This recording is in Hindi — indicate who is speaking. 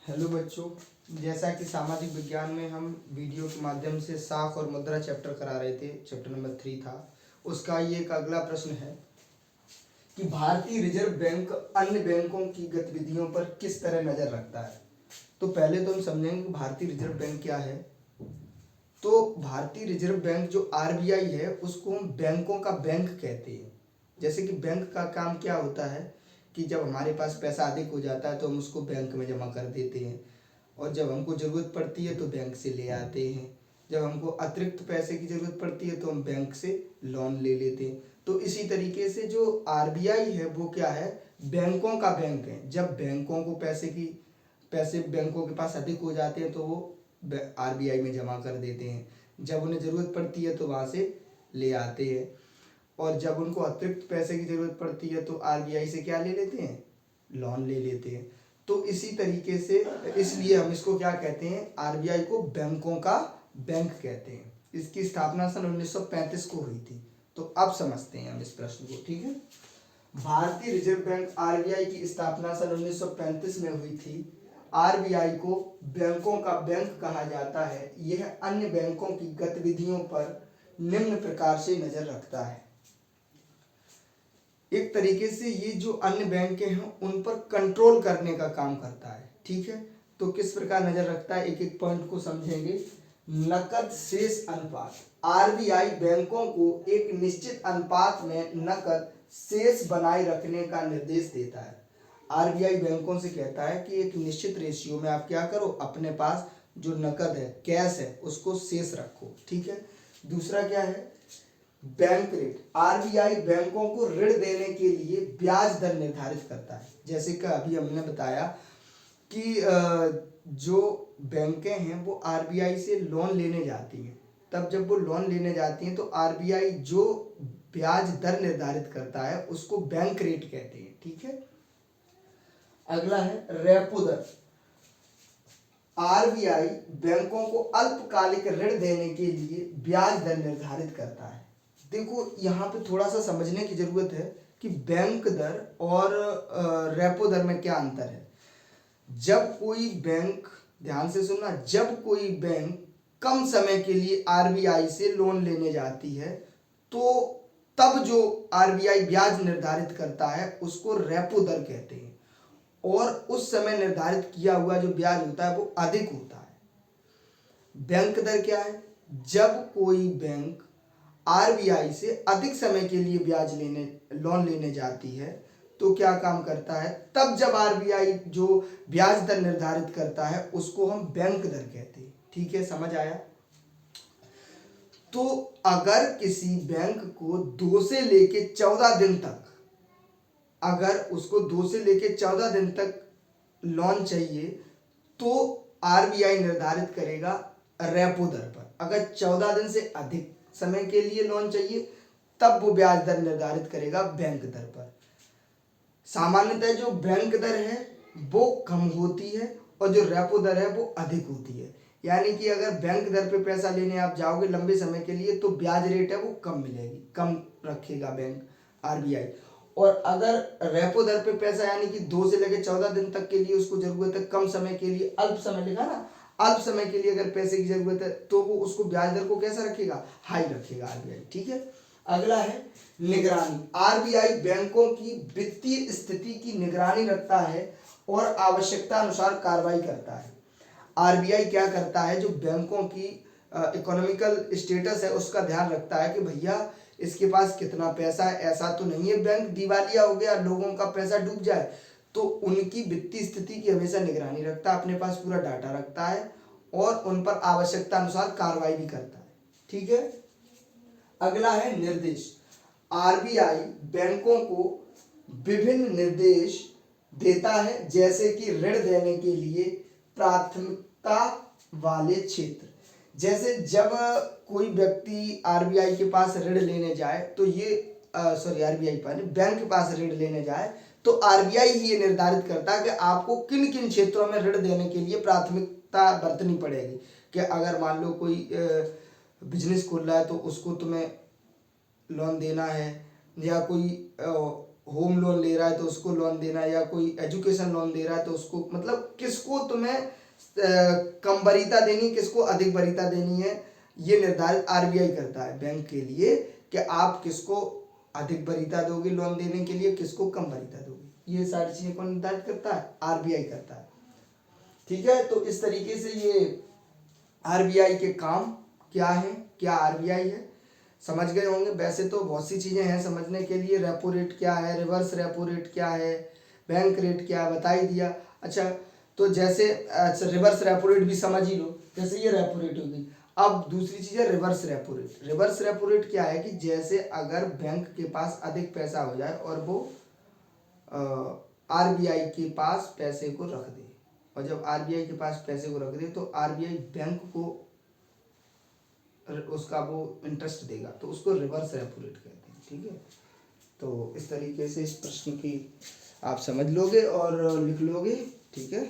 Speaker 1: हेलो बच्चों, जैसा कि सामाजिक विज्ञान में हम वीडियो के माध्यम से साख और मुद्रा चैप्टर करा रहे थे, चैप्टर नंबर 3 था। उसका ये एक अगला प्रश्न है कि भारतीय रिजर्व बैंक अन्य बैंकों की गतिविधियों पर किस तरह नजर रखता है। तो पहले तो हम समझेंगे कि भारतीय रिजर्व बैंक क्या है। तो भारतीय रिजर्व बैंक जो आरबीआई है उसको हम बैंकों का बैंक कहते हैं। जैसे कि बैंक का काम क्या होता है कि जब हमारे पास पैसा अधिक हो जाता है तो हम उसको बैंक में जमा कर देते हैं, और जब हमको ज़रूरत पड़ती है तो बैंक से ले आते हैं। जब हमको अतिरिक्त पैसे की ज़रूरत पड़ती है तो हम बैंक से लोन ले लेते हैं। तो इसी तरीके से जो आरबीआई है वो क्या है, बैंकों का बैंक है। जब बैंकों को पैसे बैंकों के पास अधिक हो जाते हैं तो वो आरबीआई में जमा कर देते हैं। जब उन्हें ज़रूरत पड़ती है तो वहाँ से ले आते हैं, और जब उनको अतिरिक्त पैसे की ज़रूरत पड़ती है तो आरबीआई से क्या ले लेते हैं, लोन ले लेते हैं। तो इसी तरीके से इसलिए हम इसको क्या कहते हैं, आरबीआई को बैंकों का बैंक कहते हैं। इसकी स्थापना सन 1935 को हुई थी। तो अब समझते हैं हम इस प्रश्न को, ठीक है। भारतीय रिजर्व बैंक आरबीआई की स्थापना सन 1935 में हुई थी। आरबीआई को बैंकों का बैंक कहा जाता है। यह अन्य बैंकों की गतिविधियों पर निम्न प्रकार से नजर रखता है। एक तरीके से ये जो अन्य बैंक हैं उन पर कंट्रोल करने का काम करता है, ठीक है। तो किस प्रकार नजर रखता है, एक एक पॉइंट को समझेंगे। नकद शेष अनुपात, आरबीआई बैंकों को एक निश्चित अनुपात में नकद शेष बनाए रखने का निर्देश देता है। आरबीआई बैंकों से कहता है कि एक निश्चित रेशियो में आप क्या करो, अपने पास जो नकद है, कैश है, उसको शेष रखो, ठीक है। दूसरा क्या है, बैंक रेट। आरबीआई बैंकों को ऋण देने के लिए ब्याज दर निर्धारित करता है। जैसे कि अभी हमने बताया कि जो बैंकें हैं वो आरबीआई से लोन लेने जाती हैं। तब जब वो लोन लेने जाती हैं तो आरबीआई जो ब्याज दर निर्धारित करता है उसको बैंक रेट कहते हैं, ठीक है। अगला है रेपो दर। आरबीआई बैंकों को अल्पकालिक ऋण देने के लिए ब्याज दर निर्धारित करता है। देखो यहाँ पे थोड़ा सा समझने की जरूरत है कि बैंक दर और रेपो दर में क्या अंतर है। जब कोई बैंक, ध्यान से सुनना, जब कोई बैंक कम समय के लिए आरबीआई से लोन लेने जाती है तो तब जो आरबीआई ब्याज निर्धारित करता है उसको रेपो दर कहते हैं, और उस समय निर्धारित किया हुआ जो ब्याज होता है वो अधिक होता है। बैंक दर क्या है, जब कोई बैंक आरबीआई से अधिक समय के लिए लोन लेने जाती है तो क्या काम करता है, तब जब आरबीआई जो ब्याज दर निर्धारित करता है उसको हम बैंक दर कहते हैं, ठीक है। समझ आया। तो अगर किसी बैंक को 2 से लेके 14 दिन तक, अगर उसको 2 से लेके 14 दिन तक लोन चाहिए तो आरबीआई निर्धारित करेगा रेपो दर पर। अगर 14 दिन से अधिक समय के लिए लोन चाहिए तब वो ब्याज दर निर्धारित करेगा बैंक दर पर। सामान्यतः जो बैंक दर है वो कम होती है और जो रेपो दर है वो अधिक होती है। यानी कि अगर बैंक दर पे पैसा लेने आप जाओगे लंबे समय के लिए तो ब्याज रेट है वो कम मिलेगी, कम रखेगा बैंक आरबीआई। और अगर रेपो दर पे पैसा यानी कि 2 से लेकर 14 दिन तक के लिए उसको जरूरत है, कम समय के लिए, अल्प समय लिखा ना, अल्प समय के लिए अगर पैसे की जरूरत है तो वो उसको ब्याज दर को कैसा रखेगा, हाई रखेगा आरबीआई, ठीक है। अगला है निगरानी। आरबीआई बैंकों की वित्तीय स्थिति की निगरानी रखता है और आवश्यकता अनुसार कार्रवाई करता है। आरबीआई क्या करता है, जो बैंकों की इकोनॉमिकल स्टेटस है उसका ध्यान रखता है कि भैया इसके पास कितना पैसा है, ऐसा तो नहीं है बैंक दिवालिया हो गया, लोगों का पैसा डूब जाए। तो उनकी वित्तीय स्थिति की हमेशा निगरानी रखता है, अपने पास पूरा डाटा रखता है और उन पर आवश्यकता अनुसार कार्रवाई भी करता है, ठीक है। अगला है निर्देश। आरबीआई बैंकों को विभिन्न निर्देश देता है, जैसे कि ऋण देने के लिए प्राथमिकता वाले क्षेत्र। जैसे जब कोई व्यक्ति आरबीआई के पास ऋण लेने जाए तो ये आरबीआई पर बैंक के पास ऋण लेने जाए तो आरबीआई ही ये निर्धारित करता है कि आपको किन किन क्षेत्रों में ऋण देने के लिए प्राथमिकता बरतनी पड़ेगी। कि अगर मान लो कोई बिजनेस खोल रहा है तो उसको तुम्हें लोन देना है, या कोई होम लोन ले रहा है तो उसको लोन देना, या कोई एजुकेशन लोन दे रहा है तो उसको, मतलब किसको तुम्हें कम वरीयता देनी, किसको अधिक वरीयता देनी है, ये निर्धारित आरबीआई करता है बैंक के लिए कि आप किसको अधिक वरीयता दोगे लोन देने के लिए, किसको कम वरीयता दोगे। ये सारी चीजें कौन निर्धारित करता है? आरबीआई करता है। ठीक है, तो इस तरीके से ये आरबीआई के काम क्या है, क्या आरबीआई है, समझ गए होंगे। वैसे तो बहुत सी चीज़ें हैं समझने के लिए, रेपो रेट क्या है, रिवर्स रेपो रेट क्या है, बैंक रेट क्या है, बता ही दिया। अच्छा, तो जैसे अच्छा रिवर्स रेपो रेट भी समझ ही लो, जैसे ये रेपो रेट होगी। अब दूसरी चीज़ है reverse repo rate. Reverse repo rate क्या है कि जैसे अगर बैंक के पास अधिक पैसा हो जाए और वो आरबीआई के पास पैसे को रख दे, और जब आरबीआई के पास पैसे को रख दे तो आरबीआई बैंक को उसका वो इंटरेस्ट देगा, तो उसको रिवर्स रेपो रेट कहते हैं। ठीक है, तो इस तरीके से इस प्रश्न की आप समझ लोगे और लिख लोगे। ठीक है।